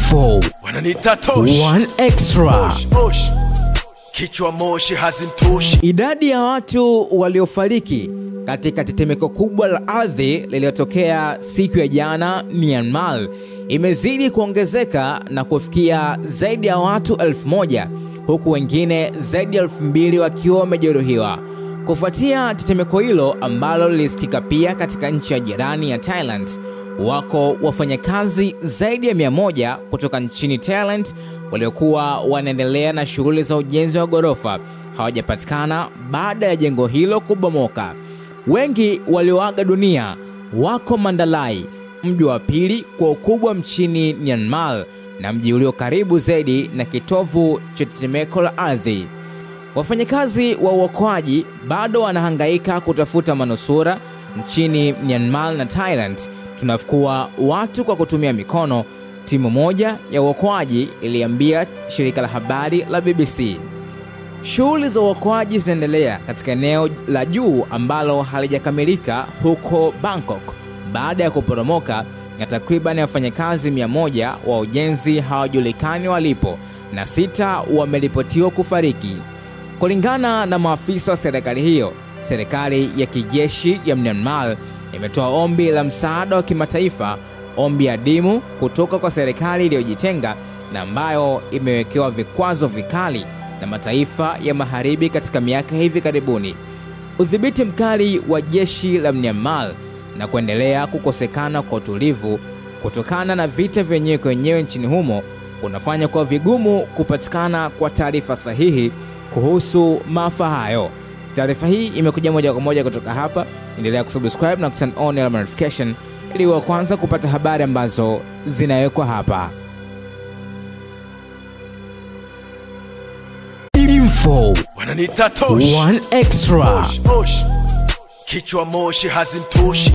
Info wananiita Tosh, One Extra. Kichwa moshi hazimtoshi. Idadi ya watu waliofariki katika tetemeko kubwa la ardhi lililotokea siku ya jana Myanmar imezidi kuongezeka na kufikia zaidi ya watu 1000, huku wengine zaidi ya 2000 wakiwa wamejeruhiwa. Kufuatia tetemeko hilo ambalo lilisikika pia katika nchi ya jirani ya Thailand, wako wafanyakazi zaidi ya 100 kutoka nchini Thailand waliokuwa wanaendelea na shughuli za ujenzi wa ghorofa hawajapatikana baada ya jengo hilo kubomoka. Wengi walioaga dunia wako Mandalay, mji wa pili kwa ukubwa nchini Myanmar na mji ulio karibu zaidi na kitovu cha tetemeko la ardhi. Wafanyakazi wa uokoaji bado wanahangaika kutafuta manusura nchini Myanmar na Thailand. Tunafukua watu kwa kutumia mikono, timu moja ya uokoaji iliambia shirika la habari la BBC. Shughuli za uokoaji zinaendelea katika eneo la juu ambalo halijakamilika huko Bangkok baada ya kuporomoka, na takriban wafanyakazi 100 wa ujenzi hawajulikani walipo na 6 wameripotiwa kufariki. Kulingana na maafisa wa serikali hiyo, serikali ya kijeshi ya Myanmar imetoa ombi la msaada wa kimataifa, ombi adimu kutoka kwa serikali iliyojitenga na ambayo imewekewa vikwazo vikali na mataifa ya magharibi katika miaka hivi karibuni. Udhibiti mkali wa jeshi la Myanmar na kuendelea kukosekana kwa utulivu kutokana na vita vyenyewe kwa wenyewe nchini humo kunafanya kwa vigumu kupatikana kwa taarifa sahihi kuhusu maafa hayo. Taarifa hii imekuja moja kwa moja kutoka hapa. Endelea kusubscribe na kuturn on the notification ili uwe kwanza kupata habari ambazo zinawekwa hapa. Info wananiita Tosh, One Extra. Kichwa moshi hazimtoshi.